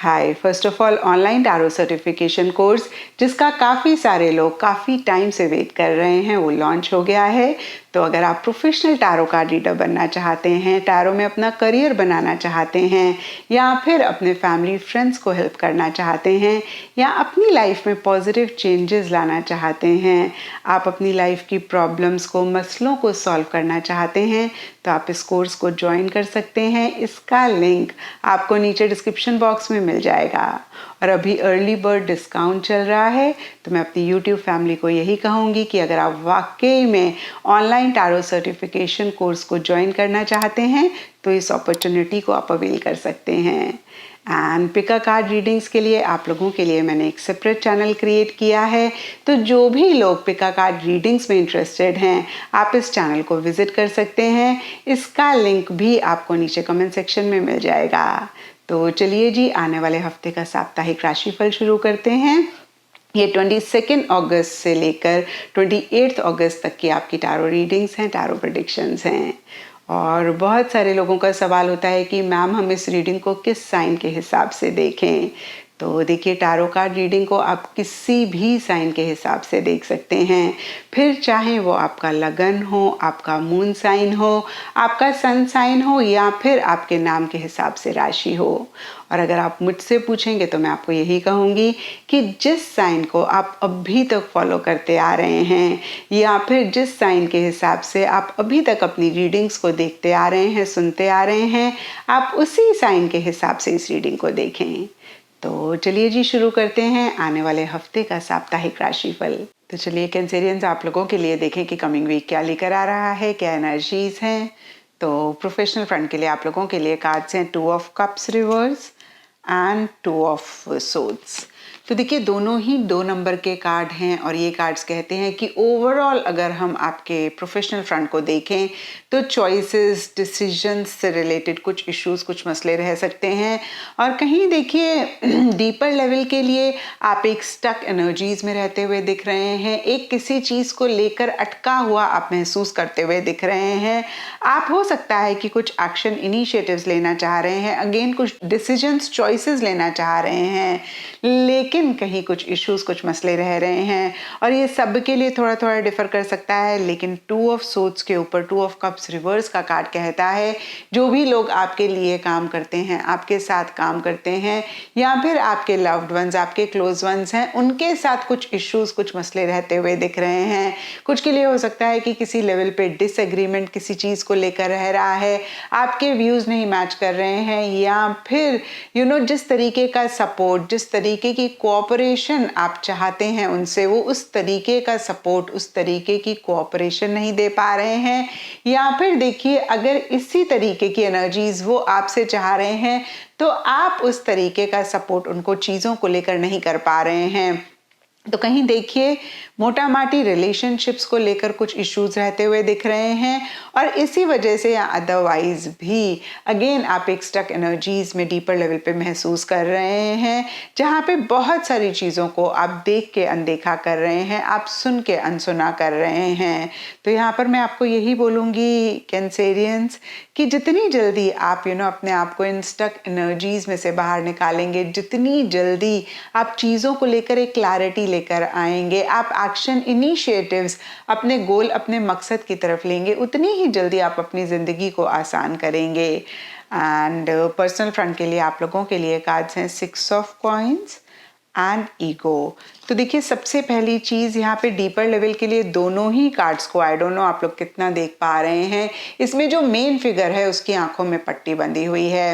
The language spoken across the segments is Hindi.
Hi, first of all online tarot certification course जिसका काफ़ी सारे लोग काफ़ी टाइम से वेट कर रहे हैं वो लॉन्च हो गया है। तो अगर आप प्रोफेशनल टैरो कार्ड रीडर बनना चाहते हैं, टैरो में अपना करियर बनाना चाहते हैं, या फिर अपने फैमिली फ्रेंड्स को हेल्प करना चाहते हैं, या अपनी लाइफ में पॉजिटिव चेंजेस लाना चाहते हैं, आप अपनी लाइफ की प्रॉब्लम्स को, मसलों को सॉल्व करना चाहते हैं, तो आप इस कोर्स को ज्वाइन कर सकते हैं। इसका लिंक आपको नीचे डिस्क्रिप्शन बॉक्स में मिल जाएगा। और अभी अर्ली बर्ड डिस्काउंट चल रहा है, तो मैं अपनी यूट्यूब फैमिली को यही कहूँगी कि अगर आप वाकई में ऑनलाइन टैरो सर्टिफिकेशन कोर्स को ज्वाइन करना चाहते हैं तो इस अपॉर्चुनिटी को आप अवेल कर सकते हैं। एंड पिका कार्ड रीडिंग्स के लिए आप लोगों के लिए मैंने एक सेपरेट चैनल क्रिएट किया है, तो जो भी लोग पिका कार्ड रीडिंग्स में इंटरेस्टेड हैं आप इस चैनल को विजिट कर सकते हैं। इसका लिंक भी आपको नीचे कमेंट सेक्शन में मिल जाएगा। तो चलिए जी, आने वाले हफ्ते का साप्ताहिक राशिफल शुरू करते हैं। ये 22 अगस्त से लेकर 28 अगस्त तक की आपकी टैरो रीडिंग्स हैं, टैरो प्रेडिक्शंस हैं। और बहुत सारे लोगों का सवाल होता है कि मैम हम इस रीडिंग को किस साइन के हिसाब से देखें। तो देखिए, टैरो कार्ड रीडिंग को आप किसी भी साइन के हिसाब से देख सकते हैं, फिर चाहे वो आपका लगन हो, आपका मून साइन हो, आपका सन साइन हो, या फिर आपके नाम के हिसाब से राशि हो। और अगर आप मुझसे पूछेंगे तो मैं आपको यही कहूँगी कि जिस साइन को आप अभी तक फॉलो करते आ रहे हैं, या फिर जिस साइन के हिसाब से आप अभी तक अपनी रीडिंग्स को देखते आ रहे हैं, सुनते आ रहे हैं, आप उसी साइन के हिसाब से इस रीडिंग को देखें। तो चलिए जी, शुरू करते हैं आने वाले हफ्ते का साप्ताहिक राशिफल। तो चलिए कैंसेरियंस, आप लोगों के लिए देखें कि कमिंग वीक क्या लेकर आ रहा है, क्या एनर्जीज हैं। तो प्रोफेशनल फ्रंट के लिए आप लोगों के लिए कार्ड्स हैं 2 of cups reverse and 2 of swords. तो देखिए, दोनों ही 2 नंबर के कार्ड हैं और ये कार्ड्स कहते हैं कि ओवरऑल अगर हम आपके प्रोफेशनल फ्रंट को देखें तो चॉइसेस, डिसीजंस से रिलेटेड कुछ इश्यूज, कुछ मसले रह सकते हैं। और कहीं देखिए डीपर लेवल के लिए आप एक स्टक एनर्जीज में रहते हुए दिख रहे हैं, एक किसी चीज़ को लेकर अटका हुआ आप महसूस करते हुए दिख रहे हैं। आप हो सकता है कि कुछ एक्शन इनिशिएटिव्स लेना चाह रहे हैं, अगेन कुछ डिसीजंस, चॉइसेस लेना चाह रहे हैं, लेकिन कहीं कुछ इश्यूज, कुछ मसले रह रहे हैं। और ये सब के लिए थोड़ा थोड़ा डिफर कर सकता है, लेकिन 2 ऑफ सोड्स के ऊपर 2 ऑफ कप्स रिवर्स का कार्ड कहता है जो भी लोग आपके लिए काम करते हैं, आपके साथ काम करते हैं, या फिर आपके लव्ड वंस, आपके क्लोज वंस हैं, उनके साथ कुछ इश्यूज, कुछ मसले रहते हुए दिख रहे हैं। कुछ के लिए हो सकता है कि किसी लेवल पे डिसएग्रीमेंट किसी चीज़ को लेकर रह रहा है, आपके व्यूज़ नहीं मैच कर रहे हैं, या फिर जिस तरीके का सपोर्ट, जिस तरीके की कोऑपरेशन आप चाहते हैं उनसे, वो उस तरीके का सपोर्ट, उस तरीके की कोऑपरेशन नहीं दे पा रहे हैं। या फिर देखिए, अगर इसी तरीके की एनर्जीज वो आपसे चाह रहे हैं तो आप उस तरीके का सपोर्ट उनको चीज़ों को लेकर नहीं कर पा रहे हैं। तो कहीं देखिए, मोटा माटी रिलेशनशिप्स को लेकर कुछ इश्यूज रहते हुए दिख रहे हैं, और इसी वजह से या अदरवाइज भी अगेन आप एक स्टक एनर्जीज में डीपर लेवल पे महसूस कर रहे हैं, जहाँ पे बहुत सारी चीज़ों को आप देख के अनदेखा कर रहे हैं, आप सुन के अनसुना कर रहे हैं। तो यहाँ पर मैं आपको यही बोलूँगी कैंसेरियंस कि जितनी जल्दी आप अपने आप को इन स्टक एनर्जीज में से बाहर निकालेंगे, जितनी जल्दी आप चीज़ों को लेकर एक क्लैरिटी लेकर आएंगे, आप एक्शन इनिशिएटिव्स, अपने गोल, अपने मकसद की तरफ लेंगे, उतनी ही जल्दी आप अपनी ज़िंदगी को आसान करेंगे। एंड पर्सनल फ्रंट के लिए आप लोगों के लिए कार्ड्स हैं 6 ऑफ कॉइन्स एंड ईगो। तो देखिए, सबसे पहली चीज़ यहाँ पे डीपर लेवल के लिए दोनों ही कार्ड्स को, आई डोंट नो आप लोग कितना देख पा रहे हैं, इसमें जो मेन फिगर है उसकी आंखों में पट्टी बंधी हुई है।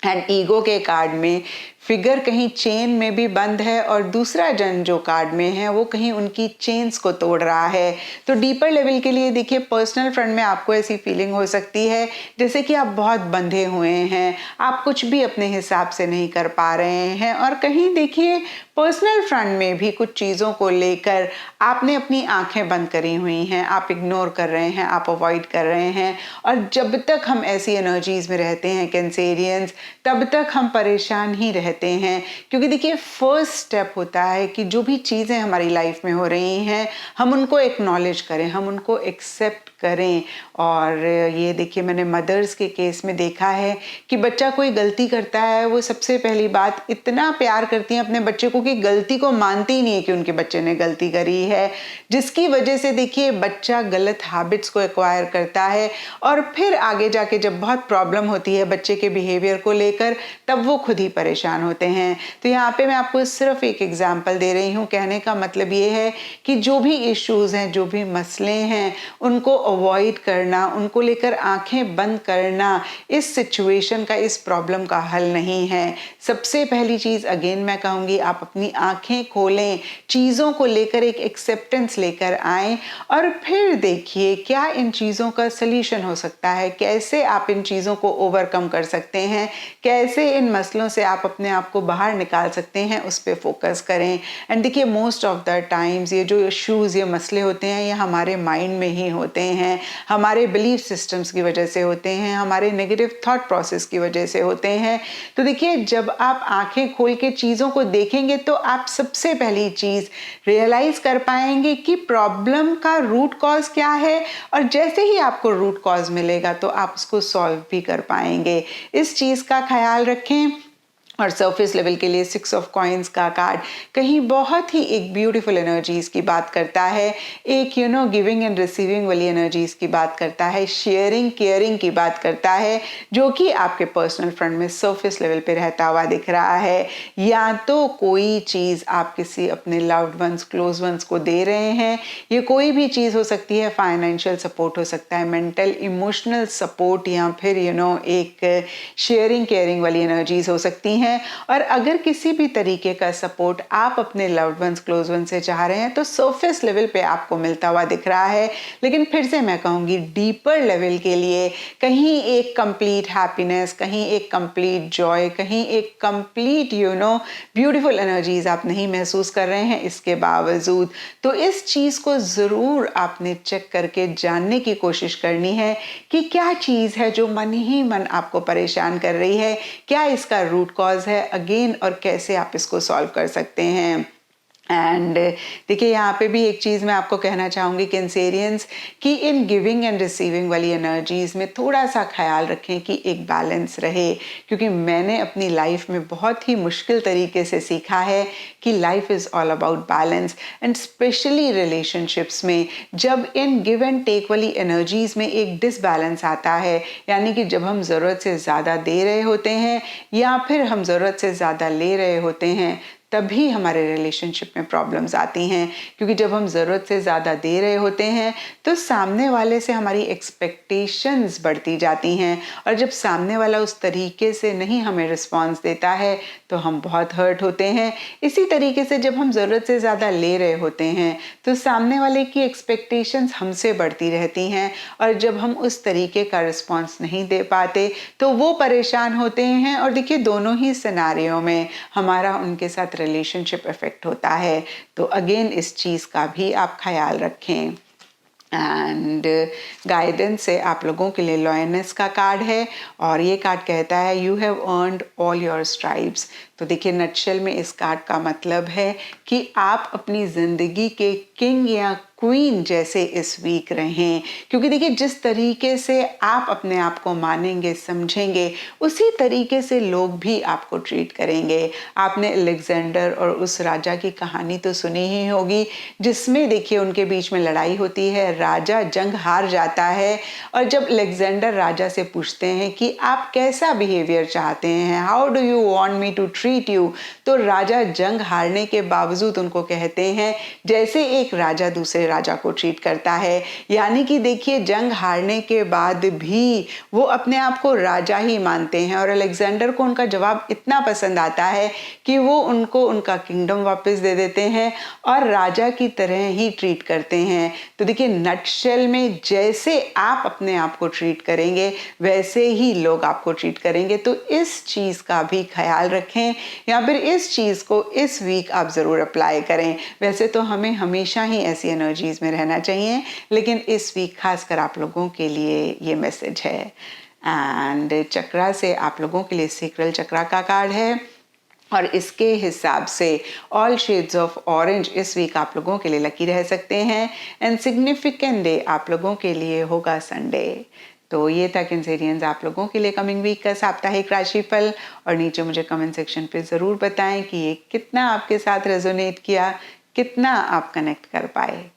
एंड ईगो के कार्ड में फिगर कहीं चेन में भी बंद है, और दूसरा जन जो कार्ड में है वो कहीं उनकी चेन्स को तोड़ रहा है। तो डीपर लेवल के लिए देखिए, पर्सनल फ्रंट में आपको ऐसी फीलिंग हो सकती है जैसे कि आप बहुत बंधे हुए हैं, आप कुछ भी अपने हिसाब से नहीं कर पा रहे हैं। और कहीं देखिए, पर्सनल फ्रंट में भी कुछ चीज़ों को लेकर आपने अपनी आंखें बंद करी हुई हैं, आप इग्नोर कर रहे हैं, आप अवॉइड कर रहे हैं। और जब तक हम ऐसी एनर्जीज में रहते हैं कैंसेरियंस, तब तक हम परेशान ही रहते हैं, क्योंकि देखिए, फर्स्ट स्टेप होता है कि जो भी चीज़ें हमारी लाइफ में हो रही हैं हम उनको एक्नॉलेज करें, हम उनको एक्सेप्ट करें। और ये देखिए, मैंने मदर्स के केस में देखा है कि बच्चा कोई गलती करता है, वो सबसे पहली बात इतना प्यार करती हैं अपने बच्चे को कि गलती को मानती ही नहीं है कि उनके बच्चे ने गलती करी है, जिसकी वजह से देखिए बच्चा गलत हैबिट्स को एक्वायर करता है और फिर आगे जाके जब बहुत प्रॉब्लम होती है बच्चे के बिहेवियर को लेकर, तब वो खुद ही परेशान होते हैं। तो यहाँ पे मैं आपको सिर्फ एक एग्जाम्पल दे रही हूँ। कहने का मतलब ये है कि जो भी इश्यूज हैं, जो भी मसले हैं, उनको अवॉइड करना, उनको लेकर आंखें बंद करना इस सिचुएशन का, इस प्रॉब्लम का हल नहीं है। सबसे पहली चीज़ अगेन मैं कहूँगी, आप अपनी आंखें खोलें, चीज़ों को लेकर एक एक्सेप्टेंस लेकर आएं और फिर देखिए क्या इन चीज़ों का सल्यूशन हो सकता है, कैसे आप इन चीज़ों को ओवरकम कर सकते हैं, कैसे इन मसलों से आप अपने आप को बाहर निकाल सकते हैं, उस पर फोकस करें। एंड देखिए मोस्ट ऑफ द टाइम्स ये जो इश्यूज़, ये मसले होते हैं, ये हमारे माइंड में ही होते हैं, हमारे बिलीफ सिस्टम्स की वजह से होते हैं, हमारे नेगेटिव थॉट प्रोसेस की वजह से होते हैं। तो देखिए जब आप आंखें खोल के चीज़ों को देखेंगे तो आप सबसे पहली चीज़ रियलाइज कर पाएंगे कि प्रॉब्लम का रूट कॉज क्या है, और जैसे ही आपको रूट कॉज मिलेगा तो आप उसको सॉल्व भी कर पाएंगे। इस चीज़ का ख्याल रखें। और सरफेस लेवल के लिए 6 ऑफ कॉइन्स का कार्ड कहीं बहुत ही एक ब्यूटीफुल एनर्जीज की बात करता है, एक गिविंग एंड रिसीविंग वाली एनर्जीज की बात करता है, शेयरिंग केयरिंग की बात करता है, जो कि आपके पर्सनल फ्रंट में सरफेस लेवल पे रहता हुआ दिख रहा है। या तो कोई चीज़ आप किसी अपने लव्ड वंस, क्लोज वंस को दे रहे हैं, ये कोई भी चीज़ हो सकती है, फाइनेंशियल सपोर्ट हो सकता है, मेंटल इमोशनल सपोर्ट, या फिर एक शेयरिंग केयरिंग वाली एनर्जीज हो सकती हैं। और अगर किसी भी तरीके का सपोर्ट आप अपने लव्ड वंस, क्लोज वंस से चाह रहे हैं तो सरफेस लेवल पे आपको मिलता हुआ दिख रहा है। लेकिन फिर से मैं कहूँगी डीपर लेवल के लिए कहीं एक कंप्लीट हैप्पीनेस, कहीं एक कंप्लीट जॉय, कहीं एक कंप्लीट ब्यूटीफुल एनर्जीज आप नहीं महसूस कर रहे हैं इसके बावजूद, तो इस चीज़ को ज़रूर आपने चेक करके जानने की कोशिश करनी है कि क्या चीज़ है जो मन ही मन आपको परेशान कर रही है, क्या इसका रूट कॉज है अगेन, और कैसे आप इसको सॉल्व कर सकते हैं। एंड देखिए यहाँ पे भी एक चीज़ मैं आपको कहना चाहूँगी कैंसेरियंस, कि इन गिविंग एंड रिसीविंग वाली एनर्जीज़ में थोड़ा सा ख्याल रखें कि एक बैलेंस रहे, क्योंकि मैंने अपनी लाइफ में बहुत ही मुश्किल तरीके से सीखा है कि life is all about balance, and specially relationships में जब इन गिव एंड टेक वाली एनर्जीज़ में एक डिसबैलेंस आता है, यानी कि जब हम ज़रूरत से ज़्यादा दे रहे होते हैं या फिर हम ज़रूरत से ज़्यादा ले रहे होते हैं, तभी हमारे रिलेशनशिप में प्रॉब्लम्स आती हैं। क्योंकि जब हम ज़रूरत से ज़्यादा दे रहे होते हैं तो सामने वाले से हमारी एक्सपेक्टेशंस बढ़ती जाती हैं, और जब सामने वाला उस तरीके से नहीं हमें रिस्पॉन्स देता है तो हम बहुत हर्ट होते हैं। इसी तरीके से जब हम ज़रूरत से ज़्यादा ले रहे होते हैं तो सामने वाले की एक्सपेक्टेशंस हमसे बढ़ती रहती हैं, और जब हम उस तरीके का रिस्पॉन्स नहीं दे पाते तो वो परेशान होते हैं। और देखिए दोनों ही सिनारियों में हमारा उनके साथ रिलेशनशिप इफेक्ट होता है। तो अगेन इस चीज़ का भी आप ख्याल रखें। एंड गाइडेंस से आप लोगों के लिए लॉयनेस का कार्ड है, और ये कार्ड कहता है you have earned all your stripes. तो देखिए नटशेल में इस कार्ड का मतलब है कि आप अपनी ज़िंदगी के किंग या क्वीन जैसे इस वीक रहें, क्योंकि देखिए जिस तरीके से आप अपने आप को मानेंगे, समझेंगे, उसी तरीके से लोग भी आपको ट्रीट करेंगे। आपने अलेक्जेंडर और उस राजा की कहानी तो सुनी ही होगी, जिसमें देखिए उनके बीच में लड़ाई होती है, राजा जंग हार जाता है, और जब अलेक्जेंडर राजा से पूछते हैं कि आप कैसा बिहेवियर चाहते हैं, how do you want me to treat you, तो राजा जंग हारने के बावजूद उनको कहते हैं जैसे एक राजा दूसरे राजा को ट्रीट करता है। यानी कि देखिए जंग हारने के बाद भी वो अपने आप को राजा ही मानते हैं, और अलेक्जेंडर को उनका जवाब इतना पसंद आता है कि वो उनको उनका किंगडम वापस दे देते हैं और राजा की तरह ही ट्रीट करते हैं। तो देखिए नटशेल में जैसे आप अपने आप को ट्रीट करेंगे वैसे ही लोग आपको ट्रीट करेंगे। तो इस चीज़ का भी ख्याल रखें, या फिर इस चीज़ को इस वीक आप ज़रूर अप्लाई करें। वैसे तो हमें हमेशा ही ऐसी एनर्जीज में रहना चाहिए, लेकिन इस वीक खासकर आप लोगों के लिए ये मैसेज है। एंड चक्रा से आप लोगों के लिए सेक्रल चक्रा का कार्ड है, और इसके हिसाब से ऑल शेड्स ऑफ ऑरेंज इस वीक आप लोगों के लिए लकी रह सकते हैं एंड सिग्निफिकेंट डे आप लोगों के लिए होगा संडे। तो ये था कैंसेरियंस आप लोगों के लिए कमिंग वीक का साप्ताहिक राशिफल। और नीचे मुझे कमेंट सेक्शन पे ज़रूर बताएं कि ये कितना आपके साथ रेजोनेट किया, कितना आप कनेक्ट कर पाए।